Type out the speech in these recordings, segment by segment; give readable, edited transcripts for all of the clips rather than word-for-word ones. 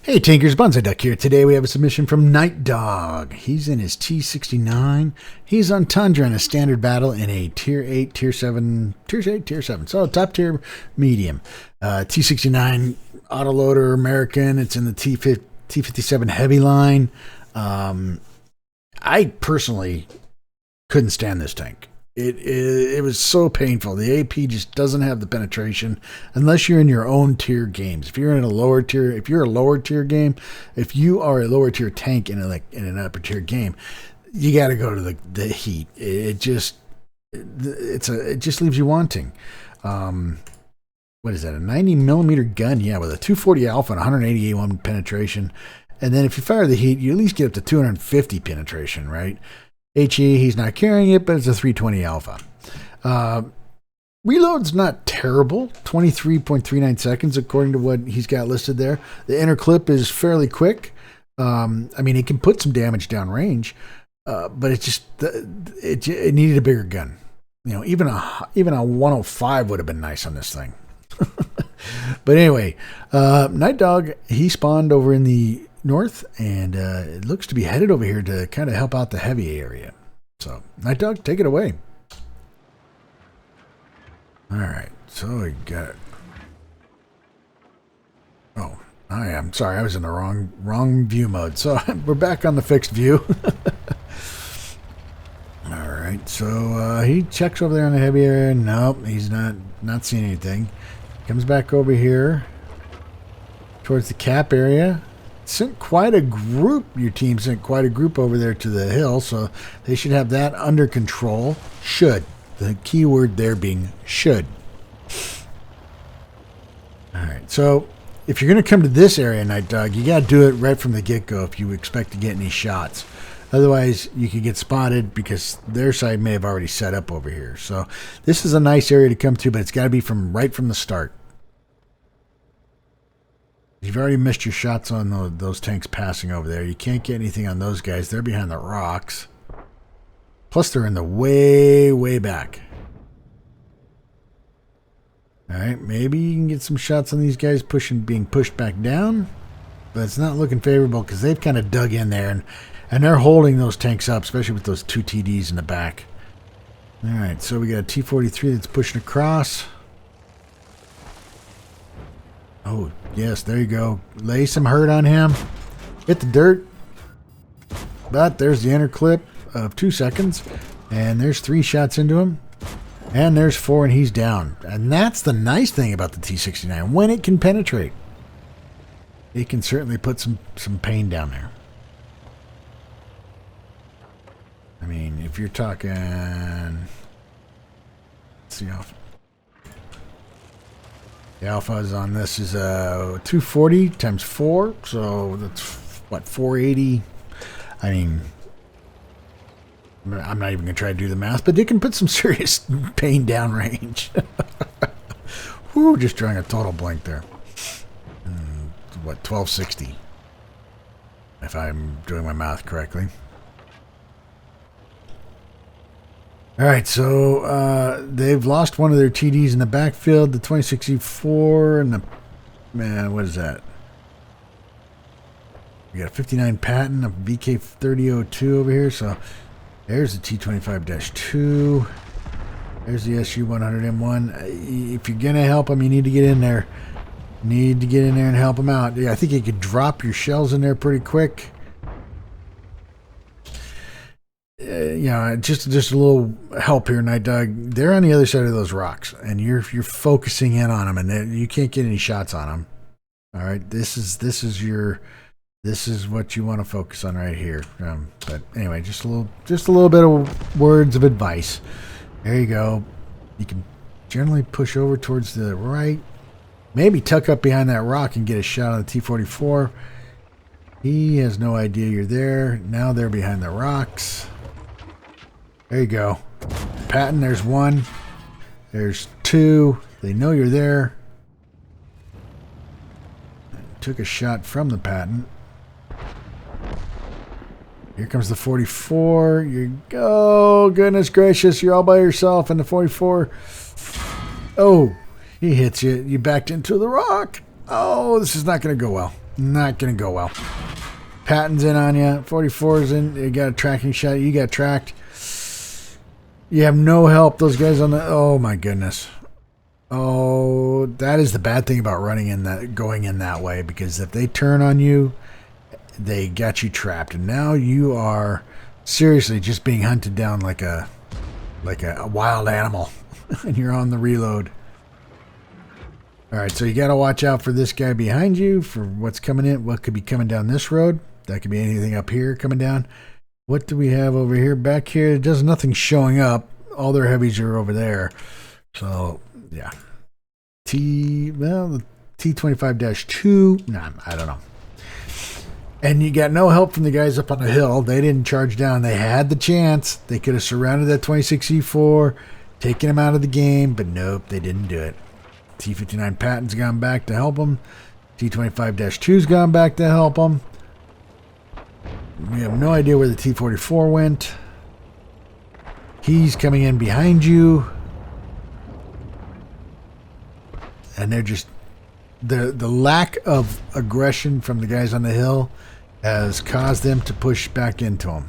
Hey Tinkers, Bonsai Duck here. Today we have a submission from NiteDog. He's in his T69. He's on Tundra in a standard battle in a Tier 8, Tier 7, Tier 7. So top tier medium. T69 autoloader American. It's in the T57 heavy line. I personally couldn't stand this tank. It was so painful. The AP just doesn't have the penetration unless you're in your own tier games. If you're in a lower tier, if you are a lower tier tank in an upper tier game, you got to go to the heat. It just leaves you wanting. What is that? A 90 millimeter gun? Yeah, with a 240 alpha and 181 penetration. And then if you fire the heat, you at least get up to 250 penetration, right? HE, he's not carrying it, but it's a 320 alpha. Reload's not terrible, 23.39 seconds according to what he's got listed there. The inner clip is fairly quick. It can put some damage down range, but it needed a bigger gun. You know, even a 105 would have been nice on this thing. But anyway, NiteDog, he spawned over in the north, and it looks to be headed over here to kind of help out the heavy area. So, NiteDog, take it away. All right, so we got it. Oh, I'm sorry, I was in the wrong view mode. So we're back on the fixed view. All right, so he checks over there on the heavy area. Nope, he's not seeing anything. Comes back over here towards the cap area. Sent quite a group. Your team sent quite a group over there to the hill, so they should have that under control. Should. The key word there being should. All right, so if you're going to come to this area, NiteDog, you got to do it right from the get-go if you expect to get any shots. Otherwise, you could get spotted because their side may have already set up over here. So this is a nice area to come to, but it's got to be right from the start. You've already missed your shots on those tanks passing over there. You can't get anything on those guys. They're behind the rocks. Plus, they're in the way, way back. All right, maybe you can get some shots on these guys being pushed back down. But it's not looking favorable because they've kind of dug in there. And they're holding those tanks up, especially with those two TDs in the back. All right, so we got a T43 that's pushing across. Oh, yes, there you go. Lay some hurt on him. Hit the dirt. But there's the inner clip of 2 seconds. And there's 3 shots into him. And there's 4, and he's down. And that's the nice thing about the T69. When it can penetrate, it can certainly put some pain down there. I mean, if you're talking... Let's see how... The alphas on this is 240 times 4, so that's what, 480. I mean, I'm not even gonna try to do the math, but they can put some serious pain down range. Whoo, just drawing a total blank there. What, 1260, if I'm doing my math correctly. All right, so they've lost one of their TDs in the backfield, the 2064, and what is that? We got a 59 Patton, a VK3002 over here, so there's the T25-2. There's the SU-100M1. If you're going to help them, you need to get in there. Need to get in there and help them out. Yeah, I think you could drop your shells in there pretty quick. Just a little help here, NiteDog. They're on the other side of those rocks, and you're focusing in on them, and you can't get any shots on them. All right, this is what you want to focus on right here. But anyway, just a little bit of words of advice. There you go. You can generally push over towards the right, maybe tuck up behind that rock and get a shot on the T44. He has no idea you're there. Now they're behind the rocks. There you go. Patton, there's 1. There's 2. They know you're there. Took a shot from the Patton. Here comes the 44. You go. Goodness gracious, you're all by yourself in the 44. Oh, he hits you. You backed into the rock. Oh, this is not going to go well. Not going to go well. Patton's in on you. 44's in. You got a tracking shot. You got tracked. You have no help. Those guys on the... Oh, my goodness. Oh, that is the bad thing about going in that way, because if they turn on you, they got you trapped, and now you are seriously just being hunted down like a wild animal, and you're on the reload. All right, so you got to watch out for this guy behind you, for what's coming in, what could be coming down this road. That could be anything up here coming down. What do we have over here? Back here, there's nothing showing up. All their heavies are over there. So, yeah. The T25-2. Nah, I don't know. And you got no help from the guys up on the hill. They didn't charge down. They had the chance. They could have surrounded that 26E4, taken him out of the game, but nope, they didn't do it. T59 Patton's gone back to help them. T25-2's gone back to help them. We have no idea where the T44 went. He's coming in behind you. And they're just... The lack of aggression from the guys on the hill has caused them to push back into him.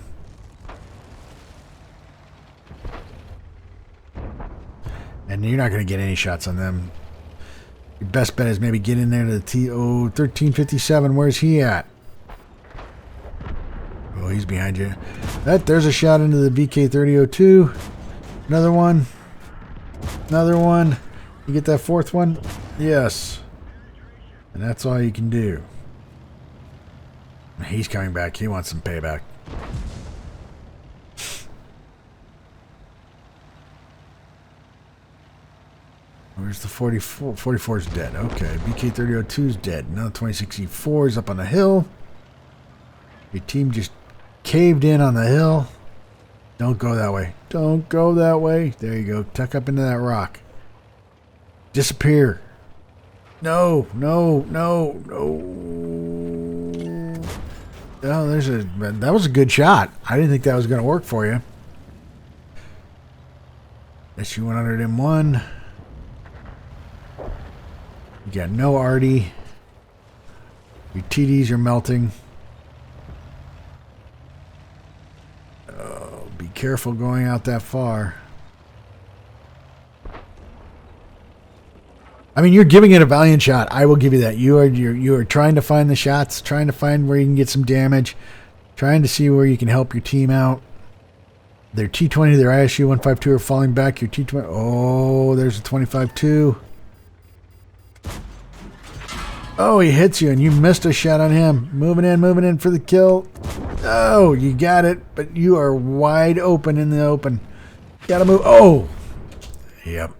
And you're not going to get any shots on them. Your best bet is maybe get in there to the TO1357. Where's he at? Oh, he's behind you. There's a shot into the VK3002. Another one. Another one. You get that fourth one? Yes. And that's all you can do. He's coming back. He wants some payback. Where's the 44? 44's dead. Okay. BK3002's dead. Now the 26E4 is up on the hill. Your team just caved in on the hill. Don't go that way. Don't go that way. There you go. Tuck up into that rock. Disappear. No, no, no, no. Oh, that was a good shot. I didn't think that was going to work for you. SU-100M1. You got no arty. Your TDs are melting. Oh, be careful going out that far. I mean, you're giving it a valiant shot. I will give you that. You are trying to find the shots, trying to find where you can get some damage, trying to see where you can help your team out. Their T20, their ISU 152 are falling back. Your T20. Oh, there's a 25-2. Oh, he hits you, and you missed a shot on him. Moving in for the kill. Oh, you got it, but you are wide open in the open. Gotta move. Oh, yep.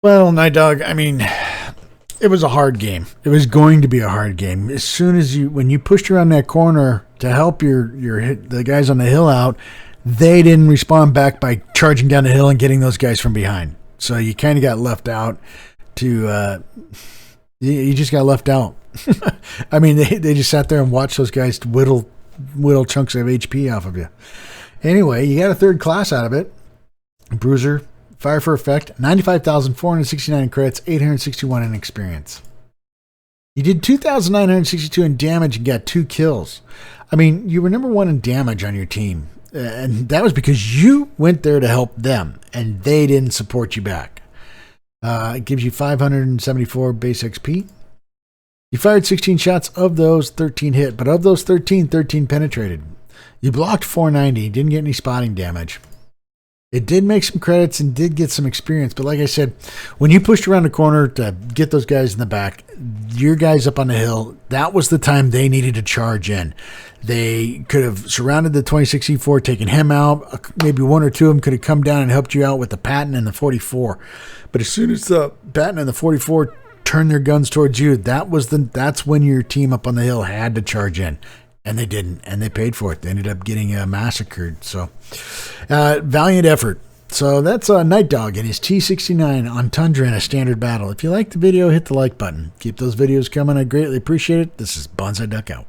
Well, NiteDog, I mean, it was a hard game. It was going to be a hard game. As soon as when you pushed around that corner to help the guys on the hill out, they didn't respond back by charging down the hill and getting those guys from behind. So you kind of got left out to, you just got left out. I mean, they just sat there and watched those guys whittle chunks of HP off of you. Anyway, you got a third class out of it. Bruiser. Fire for effect, 95,469 in credits, 861 in experience. You did 2,962 in damage and got 2 kills. I mean, you were number 1 in damage on your team. And that was because you went there to help them, and they didn't support you back. It gives you 574 base XP. You fired 16 shots. Of those, 13 hit. But of those 13 penetrated. You blocked 490. Didn't get any spotting damage. It did make some credits and did get some experience. But like I said, when you pushed around the corner to get those guys in the back, your guys up on the hill, that was the time they needed to charge in. They could have surrounded the 26E4, taken him out. Maybe 1 or 2 of them could have come down and helped you out with the Patton and the 44. But as soon as the Patton and the 44 turned their guns towards you, that's when your team up on the hill had to charge in. And they didn't, and they paid for it. They ended up getting massacred. So, valiant effort. So that's NiteDog and his T69 on Tundra in a standard battle. If you liked the video, hit the like button. Keep those videos coming. I greatly appreciate it. This is Bonsai Duck out.